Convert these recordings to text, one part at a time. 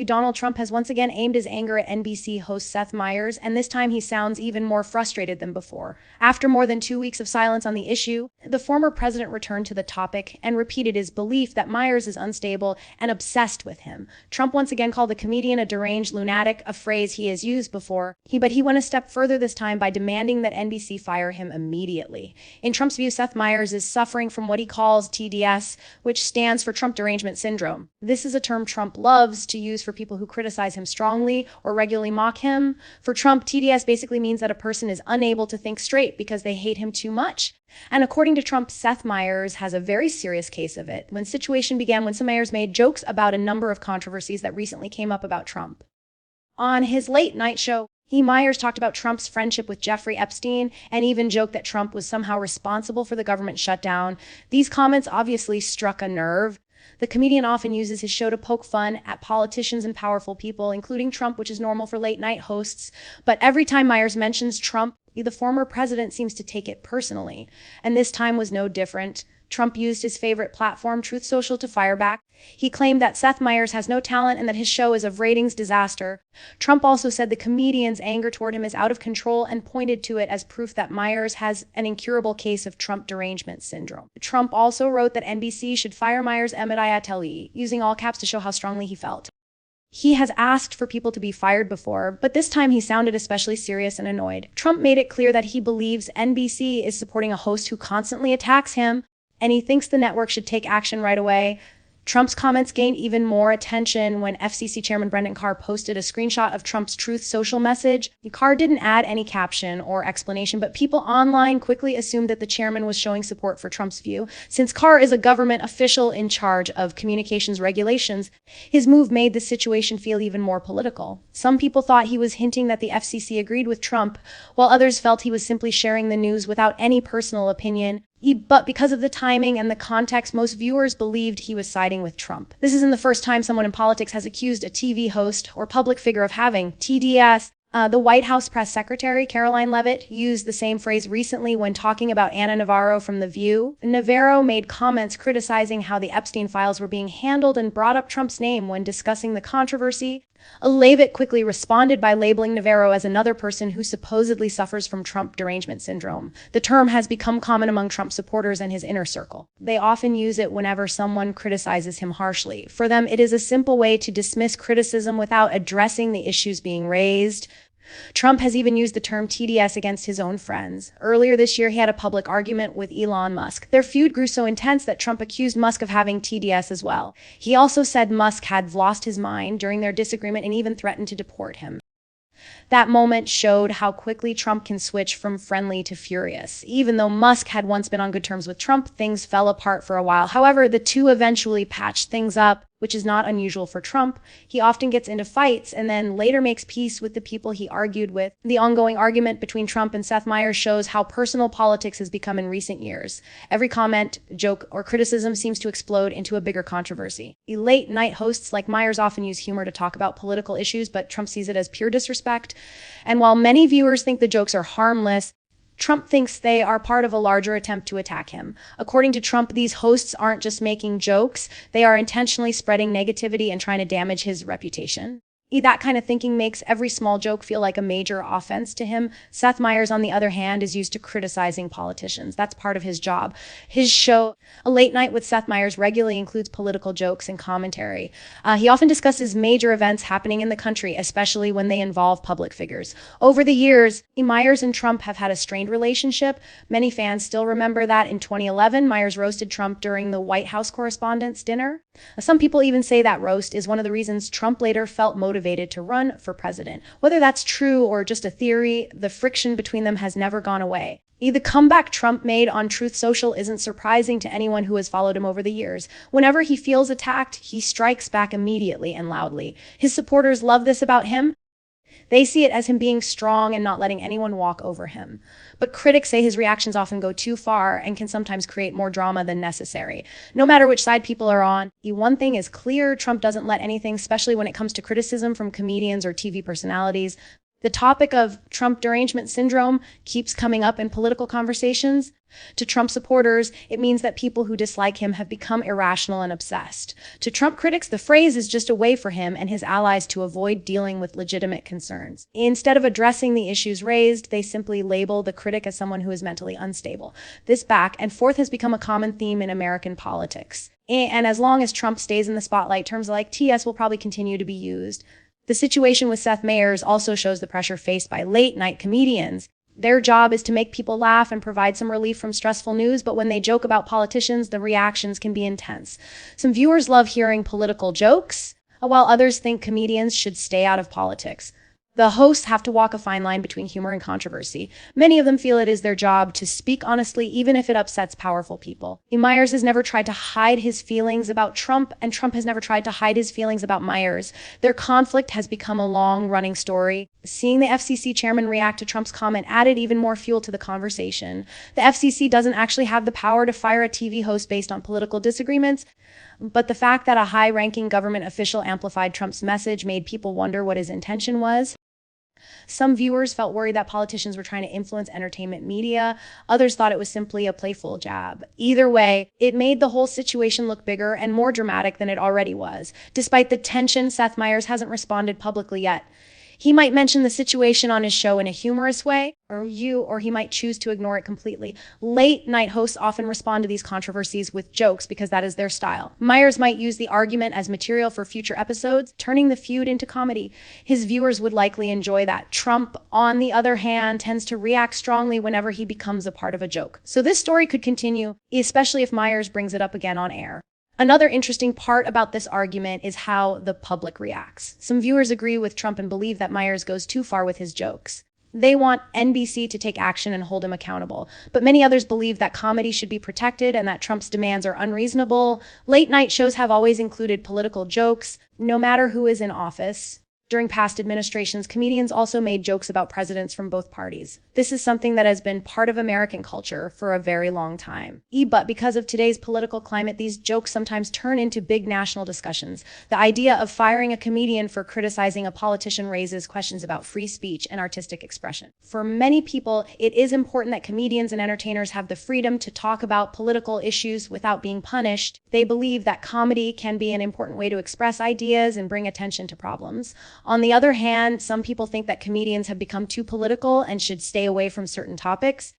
Donald Trump has once again aimed his anger at NBC host Seth Meyers, and this time he sounds even more frustrated than before. After more than 2 weeks of silence on the issue, the former president returned to the topic and repeated his belief that Meyers is unstable and obsessed with him. Trump once again called the comedian a deranged lunatic, a phrase he has used before. But he went a step further this time by demanding that NBC fire him immediately. In Trump's view, Seth Meyers is suffering from what he calls TDS, which stands for Trump Derangement Syndrome. This is a term Trump loves to use for people who criticize him strongly or regularly mock him. For Trump, TDS basically means that a person is unable to think straight because they hate him too much. And according to Trump, Seth Meyers has a very serious case of it. When situation began, when Seth Meyers made jokes about a number of controversies that recently came up about Trump. On his late night show, Meyers talked about Trump's friendship with Jeffrey Epstein and even joked that Trump was somehow responsible for the government shutdown. These comments obviously struck a nerve. The comedian often uses his show to poke fun at politicians and powerful people, including Trump, which is normal for late-night hosts. But every time Meyers mentions Trump, the former president seems to take it personally. And this time was no different. Trump used his favorite platform, Truth Social, to fire back. He claimed that Seth Meyers has no talent and that his show is a ratings disaster. Trump also said the comedian's anger toward him is out of control and pointed to it as proof that Meyers has an incurable case of Trump derangement syndrome. Trump also wrote that NBC should fire Meyers immediately, using all caps to show how strongly he felt. He has asked for people to be fired before, but this time he sounded especially serious and annoyed. Trump made it clear that he believes NBC is supporting a host who constantly attacks him, and he thinks the network should take action right away. Trump's comments gained even more attention when FCC Chairman Brendan Carr posted a screenshot of Trump's Truth Social message. Carr didn't add any caption or explanation, but people online quickly assumed that the chairman was showing support for Trump's view. Since Carr is a government official in charge of communications regulations, his move made the situation feel even more political. Some people thought he was hinting that the FCC agreed with Trump, while others felt he was simply sharing the news without any personal opinion. But because of the timing and the context, most viewers believed he was siding with Trump. This isn't the first time someone in politics has accused a TV host or public figure of having TDS. The White House press secretary, Caroline Leavitt, used the same phrase recently when talking about Ana Navarro from The View. Navarro made comments criticizing how the Epstein files were being handled and brought up Trump's name when discussing the controversy. Leavitt quickly responded by labeling Navarro as another person who supposedly suffers from Trump derangement syndrome. The term has become common among Trump supporters and his inner circle. They often use it whenever someone criticizes him harshly. For them, it is a simple way to dismiss criticism without addressing the issues being raised. Trump has even used the term TDS against his own friends. Earlier this year, he had a public argument with Elon Musk. Their feud grew so intense that Trump accused Musk of having TDS as well. He also said Musk had lost his mind during their disagreement and even threatened to deport him. That moment showed how quickly Trump can switch from friendly to furious. Even though Musk had once been on good terms with Trump, things fell apart for a while. However, the two eventually patched things up, which is not unusual for Trump. He often gets into fights and then later makes peace with the people he argued with. The ongoing argument between Trump and Seth Meyers shows how personal politics has become in recent years. Every comment, joke, or criticism seems to explode into a bigger controversy. Late-night hosts like Meyers often use humor to talk about political issues, but Trump sees it as pure disrespect. And while many viewers think the jokes are harmless, Trump thinks they are part of a larger attempt to attack him. According to Trump, these hosts aren't just making jokes, they are intentionally spreading negativity and trying to damage his reputation. That kind of thinking makes every small joke feel like a major offense to him. Seth Meyers, on the other hand, is used to criticizing politicians. That's part of his job. His show, A Late Night with Seth Meyers, regularly includes political jokes and commentary. He often discusses major events happening in the country, especially when they involve public figures. Over the years, Meyers and Trump have had a strained relationship. Many fans still remember that in 2011, Meyers roasted Trump during the White House Correspondents' Dinner. Some people even say that roast is one of the reasons Trump later felt motivated to run for president. Whether that's true or just a theory, the friction between them has never gone away. The comeback Trump made on Truth Social isn't surprising to anyone who has followed him over the years. Whenever he feels attacked, he strikes back immediately and loudly. His supporters love this about him. They see it as him being strong and not letting anyone walk over him. But critics say his reactions often go too far and can sometimes create more drama than necessary. No matter which side people are on, one thing is clear: Trump doesn't let anything, especially when it comes to criticism from comedians or TV personalities, The topic of Trump derangement syndrome keeps coming up in political conversations. To Trump supporters, it means that people who dislike him have become irrational and obsessed. To Trump critics, the phrase is just a way for him and his allies to avoid dealing with legitimate concerns. Instead of addressing the issues raised, they simply label the critic as someone who is mentally unstable. This back and forth has become a common theme in American politics. And as long as Trump stays in the spotlight, terms like TS will probably continue to be used. The situation with Seth Meyers also shows the pressure faced by late-night comedians. Their job is to make people laugh and provide some relief from stressful news, but when they joke about politicians, the reactions can be intense. Some viewers love hearing political jokes, while others think comedians should stay out of politics. The hosts have to walk a fine line between humor and controversy. Many of them feel it is their job to speak honestly, even if it upsets powerful people. Meyers has never tried to hide his feelings about Trump, and Trump has never tried to hide his feelings about Meyers. Their conflict has become a long-running story. Seeing the FCC chairman react to Trump's comment added even more fuel to the conversation. The FCC doesn't actually have the power to fire a TV host based on political disagreements, but the fact that a high-ranking government official amplified Trump's message made people wonder what his intention was. Some viewers felt worried that politicians were trying to influence entertainment media. Others thought it was simply a playful jab. Either way, it made the whole situation look bigger and more dramatic than it already was. Despite the tension, Seth Meyers hasn't responded publicly yet. He might mention the situation on his show in a humorous way, or he might choose to ignore it completely. Late-night hosts often respond to these controversies with jokes because that is their style. Meyers might use the argument as material for future episodes, turning the feud into comedy. His viewers would likely enjoy that. Trump, on the other hand, tends to react strongly whenever he becomes a part of a joke. So this story could continue, especially if Meyers brings it up again on air. Another interesting part about this argument is how the public reacts. Some viewers agree with Trump and believe that Meyers goes too far with his jokes. They want NBC to take action and hold him accountable. But many others believe that comedy should be protected and that Trump's demands are unreasonable. Late-night shows have always included political jokes, no matter who is in office. During past administrations, comedians also made jokes about presidents from both parties. This is something that has been part of American culture for a very long time. But because of today's political climate, these jokes sometimes turn into big national discussions. The idea of firing a comedian for criticizing a politician raises questions about free speech and artistic expression. For many people, it is important that comedians and entertainers have the freedom to talk about political issues without being punished. They believe that comedy can be an important way to express ideas and bring attention to problems. On the other hand, some people think that comedians have become too political and should stay away from certain topics.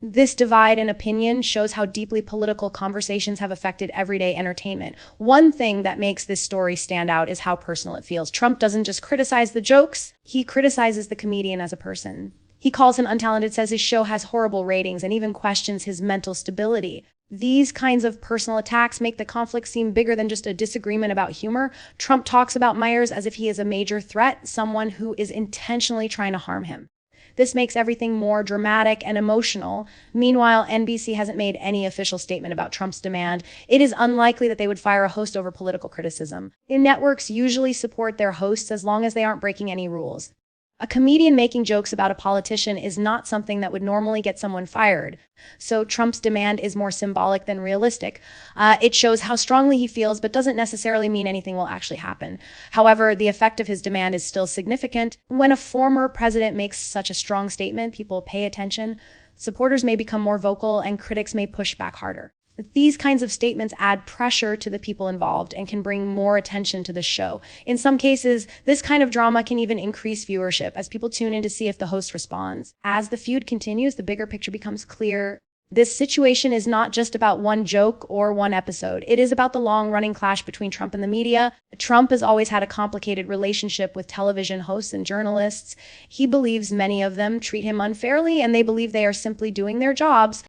This divide in opinion shows how deeply political conversations have affected everyday entertainment. One thing that makes this story stand out is how personal it feels. Trump doesn't just criticize the jokes, he criticizes the comedian as a person. He calls him untalented, says his show has horrible ratings, and even questions his mental stability. These kinds of personal attacks make the conflict seem bigger than just a disagreement about humor. Trump talks about Meyers as if he is a major threat, someone who is intentionally trying to harm him. This makes everything more dramatic and emotional. Meanwhile, NBC hasn't made any official statement about Trump's demand. It is unlikely that they would fire a host over political criticism. Networks usually support their hosts as long as they aren't breaking any rules. A comedian making jokes about a politician is not something that would normally get someone fired. So Trump's demand is more symbolic than realistic. It shows how strongly he feels, but doesn't necessarily mean anything will actually happen. However, the effect of his demand is still significant. When a former president makes such a strong statement, people pay attention. Supporters may become more vocal and critics may push back harder. These kinds of statements add pressure to the people involved and can bring more attention to the show. In some cases, this kind of drama can even increase viewership as people tune in to see if the host responds. As the feud continues, the bigger picture becomes clear. This situation is not just about one joke or one episode. It is about the long-running clash between Trump and the media. Trump has always had a complicated relationship with television hosts and journalists. He believes many of them treat him unfairly, and they believe they are simply doing their jobs.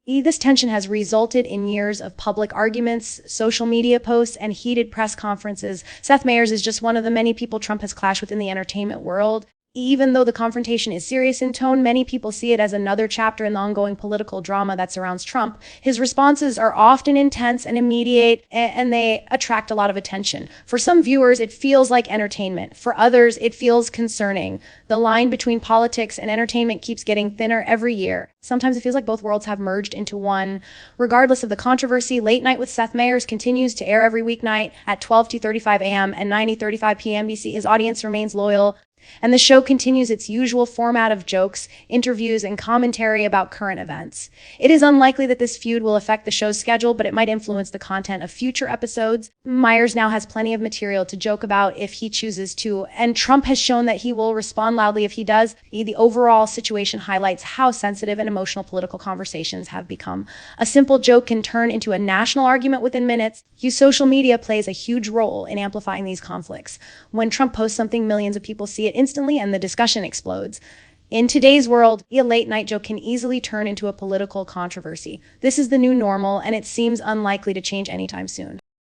This tension has resulted in years of public arguments, social media posts, and heated press conferences. Seth Meyers is just one of the many people Trump has clashed with in the entertainment world. Even though the confrontation is serious in tone, many people see it as another chapter in the ongoing political drama that surrounds Trump. His responses are often intense and immediate, and they attract a lot of attention. For some viewers, it feels like entertainment. For others, it feels concerning. The line between politics and entertainment keeps getting thinner every year. Sometimes it feels like both worlds have merged into one. Regardless of the controversy, Late Night with Seth Meyers continues to air every weeknight at 12:35 a.m. and 9:35 p.m. NBC. His audience remains loyal. And the show continues its usual format of jokes, interviews, and commentary about current events. It is unlikely that this feud will affect the show's schedule, but it might influence the content of future episodes. Meyers now has plenty of material to joke about if he chooses to, and Trump has shown that he will respond loudly if he does. The overall situation highlights how sensitive and emotional political conversations have become. A simple joke can turn into a national argument within minutes. Social media plays a huge role in amplifying these conflicts. When Trump posts something, millions of people see it instantly and the discussion explodes. In today's world, a late-night joke can easily turn into a political controversy. This is the new normal, and it seems unlikely to change anytime soon.